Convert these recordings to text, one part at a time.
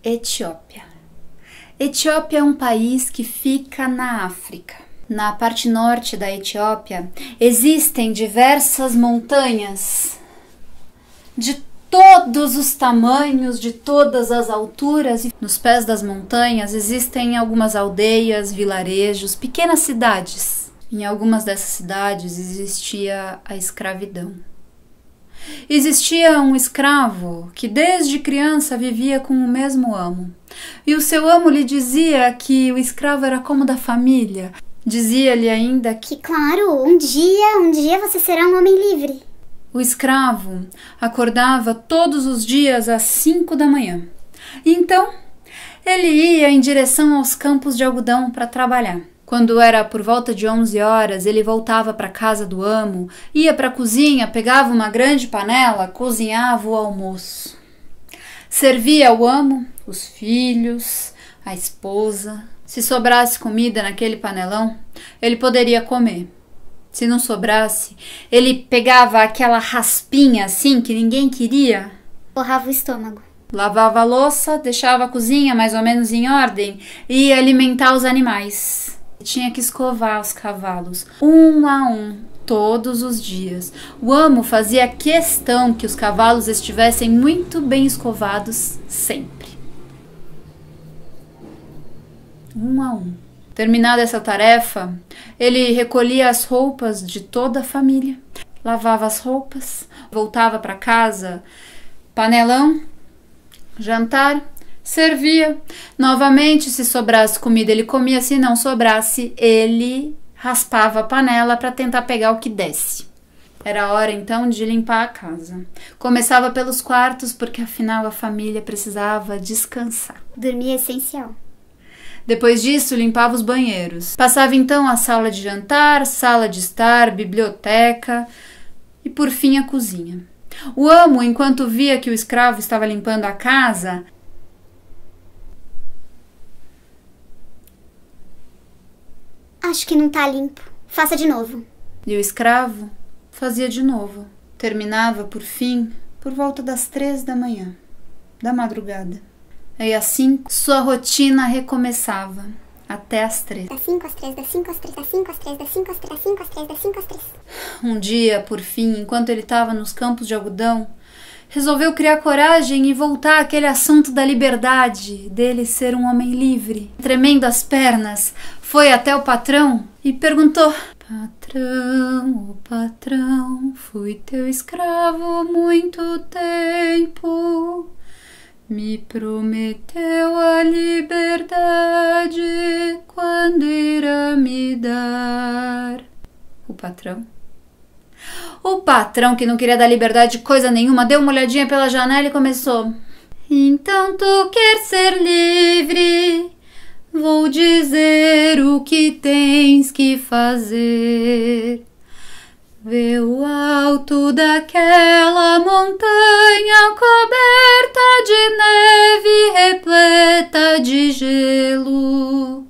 Etiópia. Etiópia é um país que fica na África. Na parte norte da Etiópia existem diversas montanhas de todos os tamanhos, de todas as alturas. E nos pés das montanhas existem algumas aldeias, vilarejos, pequenas cidades. Em algumas dessas cidades existia a escravidão. Existia um escravo que desde criança vivia com o mesmo amo. E o seu amo lhe dizia que o escravo era como da família. Dizia-lhe ainda que, claro, um dia você será um homem livre. O escravo acordava todos os dias às 5 da manhã. E então, ele ia em direção aos campos de algodão para trabalhar. Quando era por volta de 11 horas, ele voltava para a casa do amo, ia para a cozinha, pegava uma grande panela, cozinhava o almoço. Servia ao amo, os filhos, a esposa. Se sobrasse comida naquele panelão, ele poderia comer. Se não sobrasse, ele pegava aquela raspinha assim que ninguém queria, Borrava o estômago. lavava a louça, deixava a cozinha mais ou menos em ordem e ia alimentar os animais. Tinha que escovar os cavalos, um a um, todos os dias. O amo fazia questão que os cavalos estivessem muito bem escovados sempre. Um a um. Terminada essa tarefa, ele recolhia as roupas de toda a família, lavava as roupas, voltava para casa, panelão, jantar, servia. Novamente, se sobrasse comida, ele comia. Se não sobrasse, ele raspava a panela para tentar pegar o que desse. Era hora, então, de limpar a casa. Começava pelos quartos, porque afinal a família precisava descansar. Dormir é essencial. Depois disso, limpava os banheiros. Passava então a sala de jantar, sala de estar, biblioteca e, por fim, a cozinha. O amo, enquanto via que o escravo estava limpando a casa, Acho que não tá limpo. Faça de novo. e o escravo fazia de novo. Terminava, por fim, por volta das 3 da manhã, da madrugada. E assim, sua rotina recomeçava, até as 3. Das 5 às 3, das 5 às 3, das 5 às 3, das 5 às 3, das 5 às 3, das 5 às 3. Um dia, por fim, enquanto ele estava nos campos de algodão, resolveu criar coragem e voltar àquele assunto da liberdade, dele ser um homem livre. Tremendo as pernas, foi até o patrão e perguntou: Patrão, oh patrão, fui teu escravo muito tempo. Me prometeu a liberdade, quando irá me dar? O patrão, que não queria dar liberdade de coisa nenhuma, deu uma olhadinha pela janela e começou: Então tu quer ser livre? Vou dizer o que tens que fazer. Vê o alto daquela montanha coberta de neve, repleta de gelo.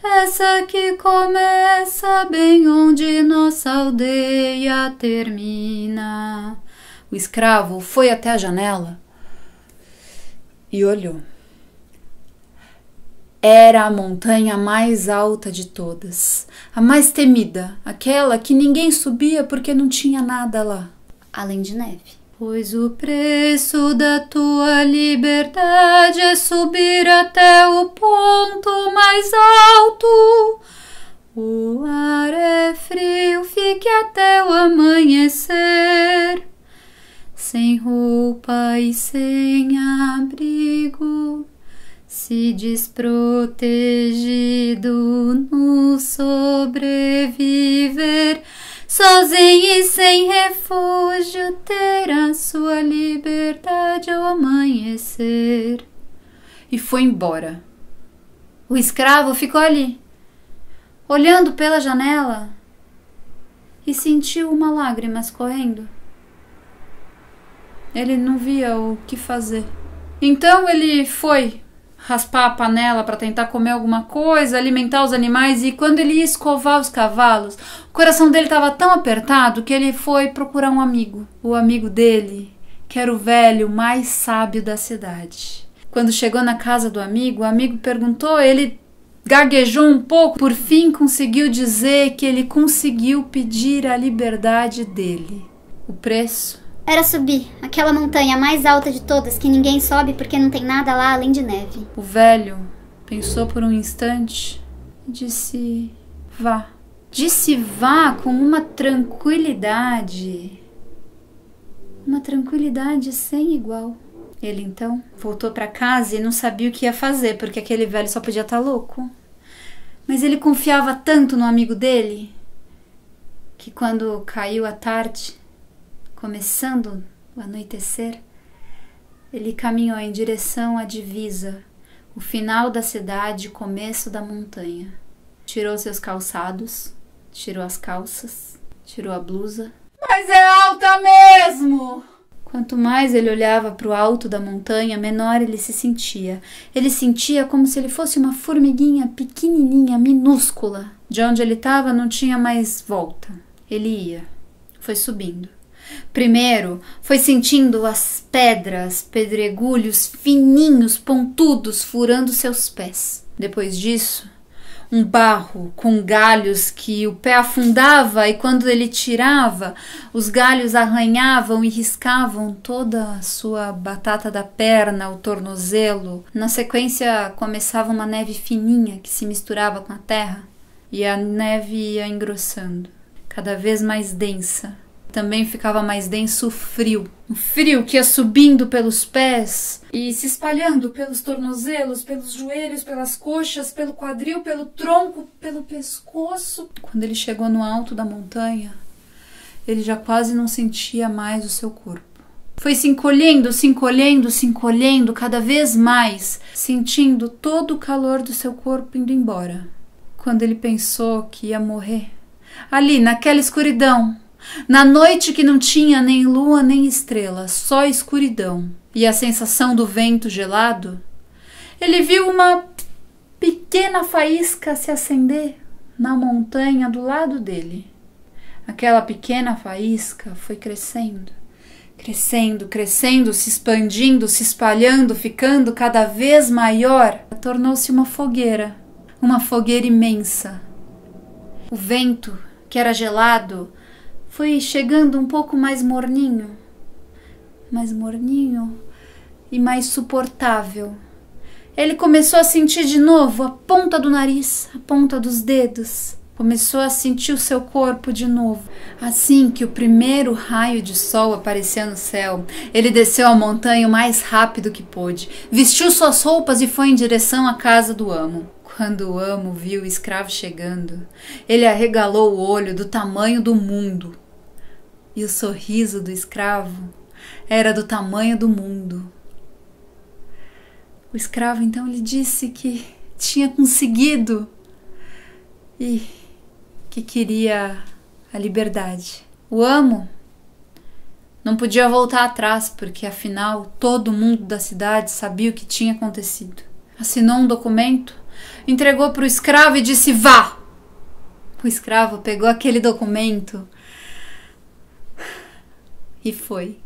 Essa que começa bem onde nossa aldeia termina. O escravo foi até a janela e olhou. Era a montanha mais alta de todas, a mais temida, aquela que ninguém subia porque não tinha nada lá, além de neve. Pois o preço da tua liberdade é subir até o ponto mais alto. O ar é frio, fique até o amanhecer, sem roupa e sem abrigo. Se desprotegido no sobreviver, sozinho e sem refúgio, terá sua liberdade ao amanhecer. E foi embora. O escravo ficou ali, olhando pela janela, e sentiu uma lágrima escorrendo. Ele não via o que fazer. Então ele foi raspar a panela para tentar comer alguma coisa, alimentar os animais, e quando ele ia escovar os cavalos, o coração dele estava tão apertado que ele foi procurar um amigo. O amigo dele, que era o velho mais sábio da cidade. Quando chegou na casa do amigo, o amigo perguntou, ele gaguejou um pouco, por fim conseguiu dizer que ele conseguiu pedir a liberdade dele. O preço? Era subir aquela montanha mais alta de todas que ninguém sobe porque não tem nada lá além de neve. O velho pensou por um instante e disse vá. Disse vá com uma tranquilidade sem igual. Ele então voltou para casa e não sabia o que ia fazer, porque aquele velho só podia estar louco. Mas ele confiava tanto no amigo dele que quando caiu a tarde, começando o anoitecer, ele caminhou em direção à divisa, o final da cidade e começo da montanha. Tirou seus calçados, tirou as calças, tirou a blusa. Mas é alta mesmo! Quanto mais ele olhava para o alto da montanha, menor ele se sentia. Ele sentia como se ele fosse uma formiguinha pequenininha, minúscula. De onde ele estava não tinha mais volta. Ele ia, foi subindo. Primeiro, foi sentindo as pedras, pedregulhos fininhos, pontudos, furando seus pés. Depois disso, um barro com galhos que o pé afundava e quando ele tirava, os galhos arranhavam e riscavam toda a sua batata da perna, o tornozelo. Na sequência, começava uma neve fininha que se misturava com a terra e a neve ia engrossando, cada vez mais densa. Também ficava mais denso o frio que ia subindo pelos pés e se espalhando pelos tornozelos, pelos joelhos, pelas coxas, pelo quadril, pelo tronco, pelo pescoço. Quando ele chegou no alto da montanha, ele já quase não sentia mais o seu corpo. Foi se encolhendo, cada vez mais, sentindo todo o calor do seu corpo indo embora. Quando ele pensou que ia morrer, ali naquela escuridão, na noite que não tinha nem lua nem estrela, só escuridão e a sensação do vento gelado, ele viu uma pequena faísca se acender na montanha do lado dele. Aquela pequena faísca foi crescendo, se expandindo, se espalhando, ficando cada vez maior. Tornou-se uma fogueira imensa. O vento, que era gelado, foi chegando um pouco mais morninho e mais suportável. Ele começou a sentir de novo a ponta do nariz, a ponta dos dedos. Começou a sentir o seu corpo de novo. Assim que o primeiro raio de sol apareceu no céu, ele desceu a montanha o mais rápido que pôde, vestiu suas roupas e foi em direção à casa do amo. Quando o amo viu o escravo chegando, ele arregalou o olho do tamanho do mundo. E o sorriso do escravo era do tamanho do mundo. O escravo então lhe disse que tinha conseguido e que queria a liberdade. O amo não podia voltar atrás, porque afinal todo mundo da cidade sabia o que tinha acontecido. Assinou um documento, entregou para o escravo e disse: vá! O escravo pegou aquele documento e foi.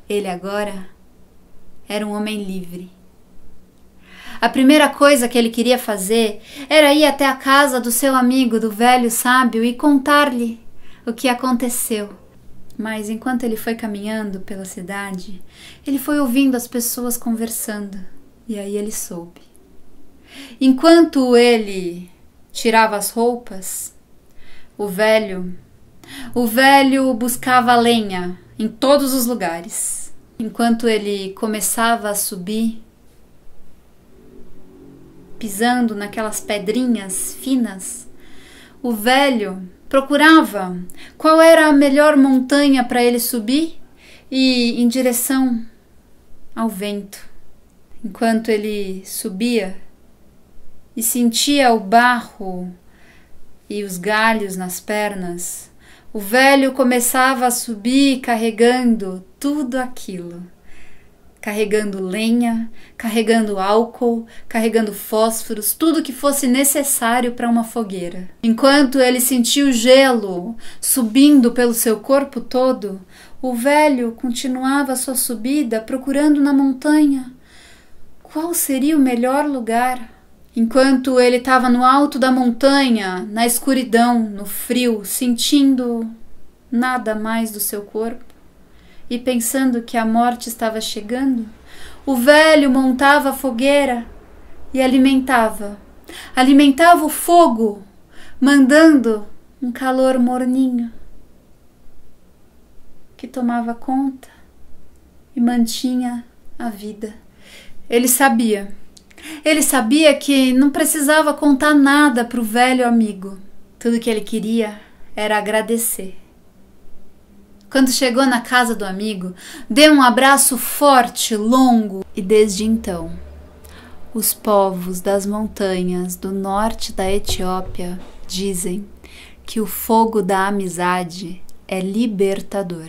Ele agora era um homem livre. A primeira coisa que ele queria fazer era ir até a casa do seu amigo, do velho sábio, e contar-lhe o que aconteceu. Mas enquanto ele foi caminhando pela cidade, ele foi ouvindo as pessoas conversando, e aí ele soube. Enquanto ele tirava as roupas, o velho buscava lenha em todos os lugares. Enquanto ele começava a subir, pisando naquelas pedrinhas finas, o velho procurava qual era a melhor montanha para ele subir e em direção ao vento. Enquanto ele subia e sentia o barro e os galhos nas pernas, o velho começava a subir carregando tudo aquilo. Carregando lenha, carregando álcool, carregando fósforos, tudo que fosse necessário para uma fogueira. Enquanto ele sentia o gelo subindo pelo seu corpo todo, o velho continuava sua subida procurando na montanha qual seria o melhor lugar. Enquanto ele estava no alto da montanha, na escuridão, no frio, sentindo nada mais do seu corpo e pensando que a morte estava chegando, o velho montava a fogueira e alimentava o fogo, mandando um calor morninho que tomava conta e mantinha a vida. Ele sabia que não precisava contar nada para o velho amigo. Tudo que ele queria era agradecer. Quando chegou na casa do amigo, deu um abraço forte, longo, e desde então, os povos das montanhas do norte da Etiópia dizem que o fogo da amizade é libertador.